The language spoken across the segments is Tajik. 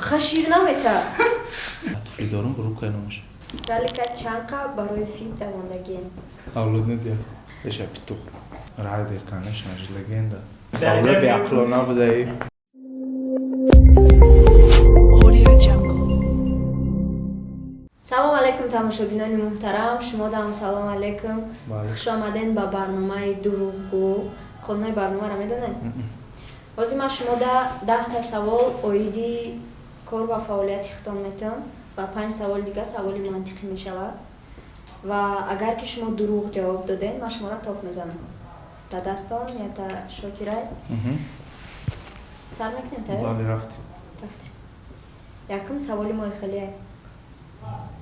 خشیر نمیتا طفلی دارم برو کنمش ولی که چانقا برای فیت دوندگین اولاد ندیا بشه پیتو رای دیر کنش نجلگین ده سواله به عقلانه بدهی سلام علیکم تماشابینان محترم شما دام سلام علیکم خوش آمدین با برنامه دروغگو خودنای برنامه را میدونید بازی من شما 10 تا سوال اویدی کار و فعالیت اختام میتم و 5 سوال دیگه سوالی منطقی میشود و اگر که شما دروغ جواب دادین من شما را تاپ میزنم تا دستان یا تا شاکرای سر میکنیم تا بله رفتیم یکم سوالی ما خیلیه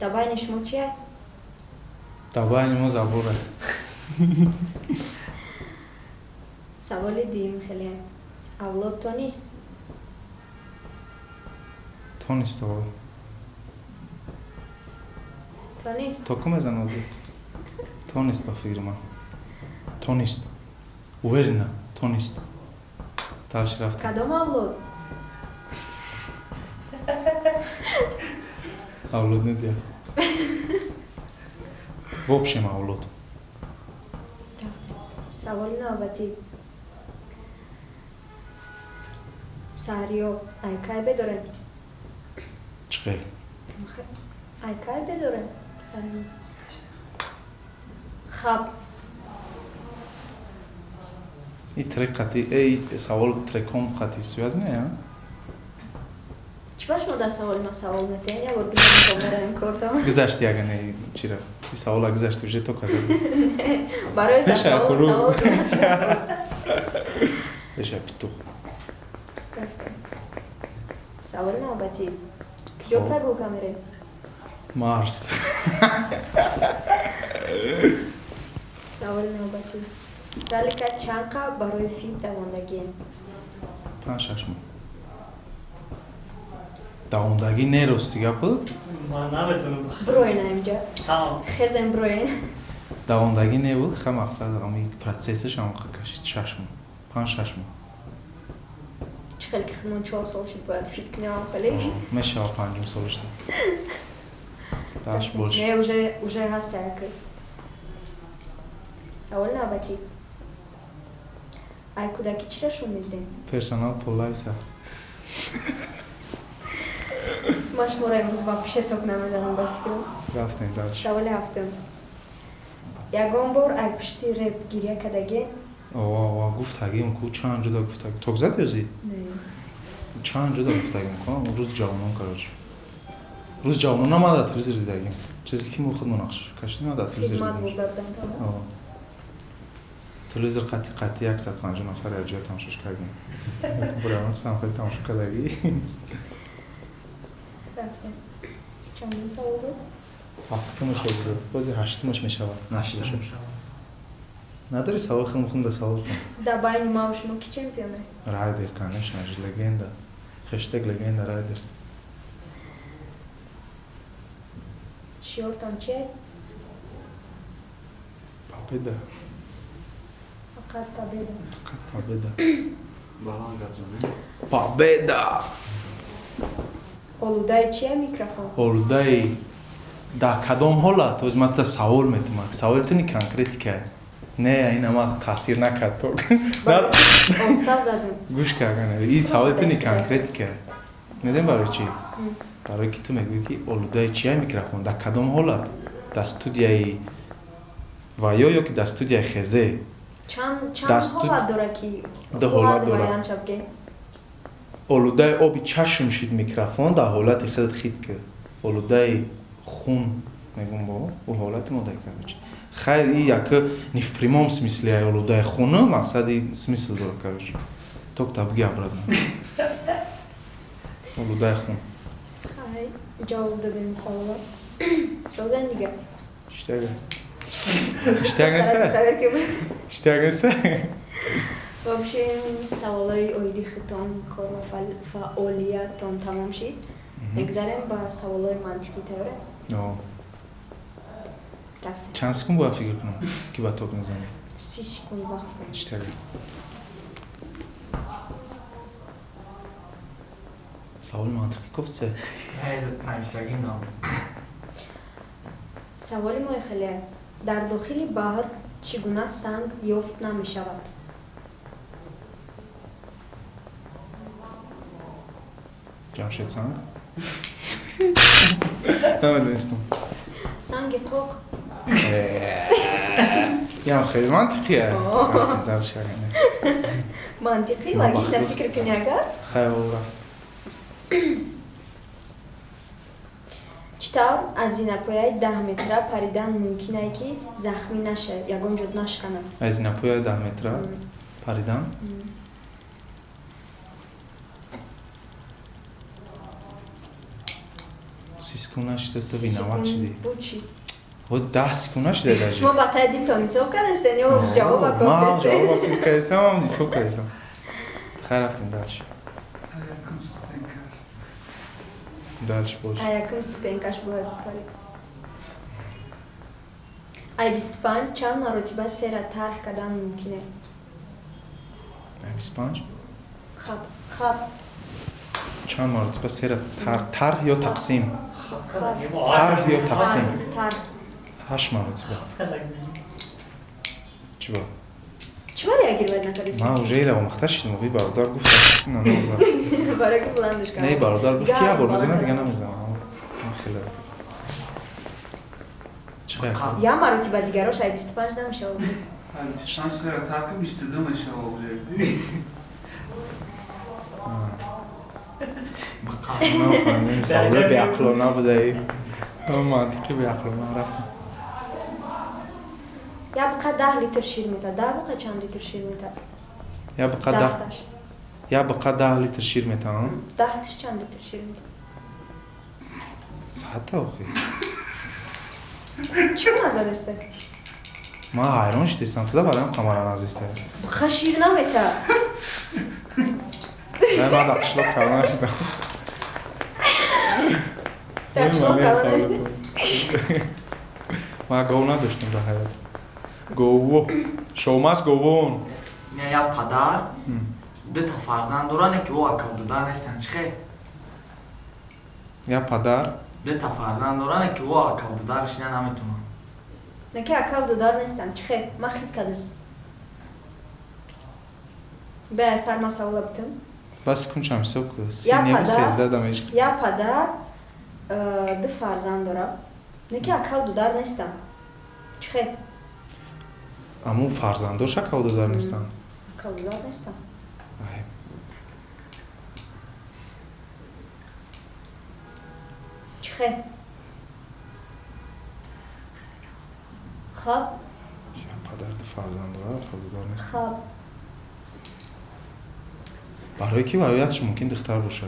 دبای شما چیه؟ دبای ما زبوره سوال دیم خیلیه اولاد تو نیست؟ تو نیست تو نیست؟ تو کم ازن وزید تو نیست با فکر من تو نیست اووری نه تو نیست تلش رفتیم کدام اولاد؟ اولاد ندیا وابشیم اولاد سوال نوبتی ساریا ایکای بدارن چخیر ایکای بدارن ساریا خب این ترک قطعی ای سوال ترکم قطعی سویز نه یا؟ چی باش ما در سوال ما سوال میتین یا بار گذاشت کامره این کارتم گذاشتی اگه نه چی را؟ این سوال گذاشتی بشه تو کده نه برای در سوال بشه پیتو سوال نوبتی کجا پرگو کامره؟ مارس سوال نوبتی ولی که چانقا برای فیت دوندگین 5-6 ماه دوندگی نیروستی گپت؟ من نمیتونم بروین اینجا تمام خزن بروین دوندگی نیبود خیلی مقصد اما پروسسش هم کشید 6 ماه 5-6 ماه چه خیلی که خیلی 4 سال شد باید فیت کنیم خیلی میشه 5 سالش دارم داشت بولش نه اوژه هست که سوال نوبتی ای کودکی چی را شون میدین؟ پرسنال پولایسا ما شما را امروز با پیشه تاک نمیزنم با فکرم رفتین داشت سوال هفتم یکان بار ای پشتی ریب گیریه کدگی؟ گفتگیم کو چند جدا گفتگیم تو گذات یازی؟ نه چند جدا گفتگیم کنم روز جوانان کراج روز جوانان ما در تلویزیون دیدگیم چیزی که ما خود مناقشه کشتیم ما در تلویزیون خدمت دیدیم بودن تا تلویزیون قطعی 150 نفر از جای تماشاش کردیم برای هم خیلی تماشا کردگی رفتم چندین سوال بود؟ هفتمش بود بازی هشتمش میشود نصیبش نداری سوال خیلی ده سوال کن در باین ما و شما کی چمپیونه؟ رایدر کنش نجی لگنده خشتگ لگنده رایدر شیورتان چیه؟ پاپیده فقط تابیده پاپیده پاپیده اولودای چیه میکروفون؟ اولدای در کدام حالت از من تا سوال میتونم سوال تونی کنکریت نه این اما تاثیر نکرد تو استاد زدم گوش کردن این سوال تونی کنکریت کرد میدونی برای چی؟ برای که تو میگوی که اولدای چیه میکروفون در کدام حالت در استودیای وایو یا که در استودیای خزه چند حالت داره که ده حالت داره وریان چپگه؟ اولودای آبی چشم شید میکروفون در حالت خیلی خید که اولودای خون میگم بابا او حالت ما دای که خیلی یک نیف پریموم سمیسلی های اولودای خونه مقصدی سمیسل داره که تو کتاب گیا برادن اولودای خون جواب دادیم سوالات سوزن دیگه اشتیاق نسته؟ و بشیم سوالای اویدی خطان کار و فعالیتان تمام شید بگذاریم با سوالای منطقی تاره رفتیم چند سکون باید فکر کنم که باید توپ نزنی 30 سکوند وقت کنیم اشتیاق سوال منطقی گفت چه؟ نویسگیم نام سوال ما خیلی در داخل بحر چگونه سنگ یافت نمی شود؟ جمشید سنگ؟ نمیدونستم. سنگ قوق. یا خیلی منطقیه. منطقی لگیش در فکر کنی اگر؟ خیلی رفت. چطور از زینپایه 10 متره پریدن ممکنه که زخمی نشه یگان جد نشکنه؟ از زینپایه 10 متره پریدن؟ سیسکونه شده تو بینامت شدی؟ بوچی؟ و 10 سکونه شده داشتی؟ شما با تایدین تا نیسو کردستین یا جواب ما کردستین؟ جواب فکر کردستم هم نیسو کردستم. خیلی رفتین داشت. دلش باش. یکم ستوپنکاش باید بپری. ای 25 چند مرتبه سیر طرح کردن ممکنه؟ ای 25 خب چند مرتبه سیر طرح یا تقسیم؟ خب طرح یا تقسیم؟ طرح 8 مرتبه. چی با؟ چی برای اگر باید نکردستین؟ ما اوجه رو مختش شدیم و برادر گفت نه نوزم. برای که بلندش کنم. نه برادر گفت که یه بار میزنه دیگه نمیزنم. خیلی چقدر خوب. یا مرتبه دیگراش ای 25 نمیشه بود. 25 سر طرح 22 میشه اوجه. نه فهمیدم سوال به عقلانه بوده ای. منطقی به عقلانه رفتم. یا بقى 10 لیتر شیر میده. 10 بقى چند لیتر شیر میده؟ یا بقى 10 لیتر شیر میده. 10 تاش چند لیتر شیر میده؟ ساعت آخی. چی نظر است؟ ما حیران شدیم تو دا برایم قمران عزیزه. بقى شیر نمیده. نه من دقشلو کردن شدم. دقشلو کردن شدی؟ ما گو نداشتیم در حیات. گوو شوماس گوون یا پدر دو تا فرزند دارن که او اکاودار نیستن چخه؟ یا پدر دو تا فرزند دارن که او اکاودارش نمیتونن نه که اکاودو دار نیستم چخه؟ ما خید کردم به سر مسئله بتم بس کن چم سوک سینیه 13 دمیج یا پدر دو فرزند داره نه که اکاودو دار نیستم چخه؟ امو فرزنداش اکاودو دار نیستن اکاودو دار نیستم چخه؟ خب یا پدر دو فرزند داره اکاودو دار نیستن خب برای کی باید ممکن دختر باشه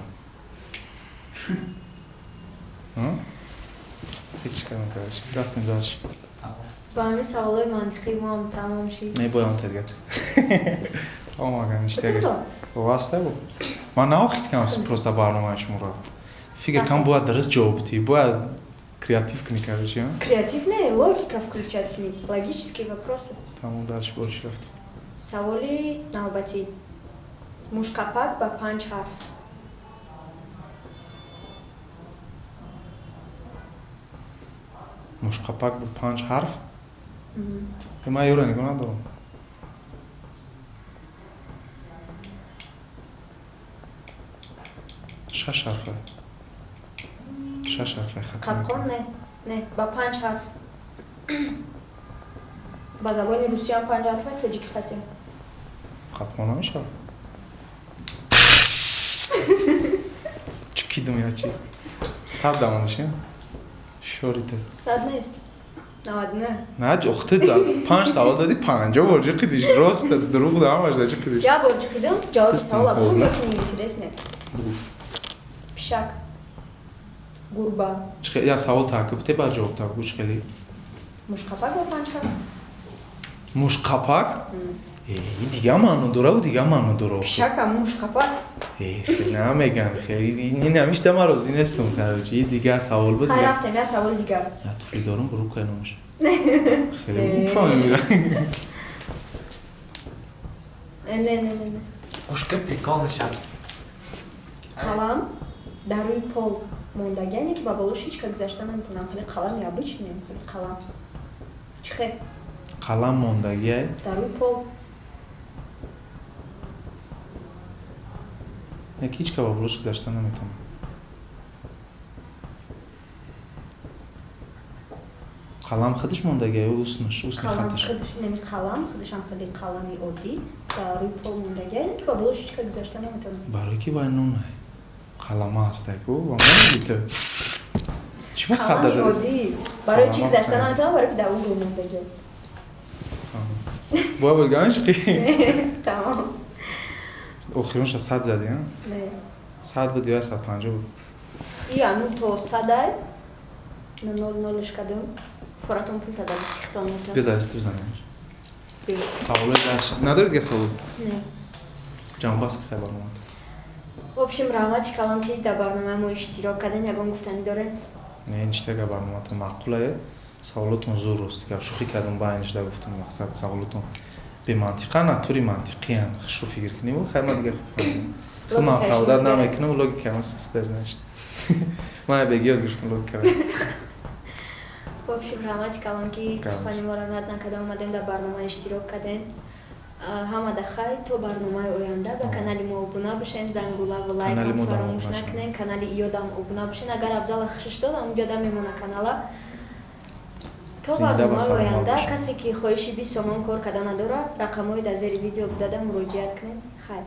هیچ کار نکردش رفتیم داشت با همین سوالای منطقی ما هم تمام شید نه باید تدگت اما اگر نشته بکن واسطه بود من ناخید کنم پروسه برنامه شما را فکر کنم باید درست جواب بدی باید کریاتیو کنی کارش یا креатив не логика включать в них логические вопросы تمام داشت باش رفتیم سوالی نوبتی مشکپک با 5 حرف مشقپک با 5 حرف ما یه رو نگاه ندارم شش حرفه ختم قپقان نه با 5 حرف با زبان روسی هم 5 حرفه تاجیک ختم قپقان نمیشه چکی دوم یا چی 100 دماندش شوریته 100 نیست 99 نه اخته 5 سوال دادی 50 برجه قیدیش راست دروغ دارم باشه چه قیدیش я борчи خидم جواب سوال абсолютно неинтересный пишак гурба چه یا سوال تعقیب ته بعد جواب تعقیب چه خیلی مشکپک با 5 حرف مشقپک دیگه معنی داره و دیگه معنی داره пишак مشکپک خیلی نمیگن خیلی این نمیشته ما روزی نیستم خرجی دیگه سوال بود خیلی رفتم یا سوال دیگه یا طفلی دارم برو کنمش خیلی میفهمی میگن نه مشکل پیکان نشد قلم дар рӯи пол мондагиане ки ба болош ҳеҷ ка гузашта наметавонам, хеле қалами обычный, хеле қалам. Чихе? қалам мондагие? Дар рӯи пол. Як ҳеҷ ка ба болош гузашта наметавонам. қалам худаш мондагие ё уснаш, усни Қалам хаташ? худаш, нами қалам, худашам хеле қалами оддӣ, дар рӯи пол мондагиане ки ба болош ҳеҷ ка гузашта наметавонам. барои ки вай нунай қалама ҳастаку ва монагиту чӣ ба садда Қалами зада оддӣ, барои чи Қалам гузашта афтан. наметавонам, барои ки дар он рӯ мондагие. бо бигамшқи Тамом. охиронша 100 зади а Не. 100 буд ё 150 буд И ану то садай на 0-0 кадам форатон пул тада истихдом метавонам. бё дасти бизанем Бе. саволои даш надоред га савол Не. ҷанбаст хеле барномад В общем, раҳмати калом ки дар барномаи мо иштирок карден, ягон гуфтанӣ доред? не ништага барноматон маъқулае саволотон зуруст гап шӯхӣ кардам ба ништа гуфтам мақсад саволотон бемантиқа натури мантиқиян хушрӯ фикр кунем хайма дига худам оправдат намекунам логика мас безнашт ман бегиёд гуфтам логика В общем, раҳмати калом ки сухани моро рад накарда омаден дар барномаи иштирок карден. Ҳамада хай то барномаи оянда ба канали мо обуна бошен, зангула ва лайкам фаромӯш накунен, канали иёдам обуна бошен. Агар афзала хушиш дод онҷода мемона канала. То барномаи оянда касе ки хоҳиши 20 сомон кор карда надора, рақамҳои дар зери видео дада муроҷиат кунед. Хайр.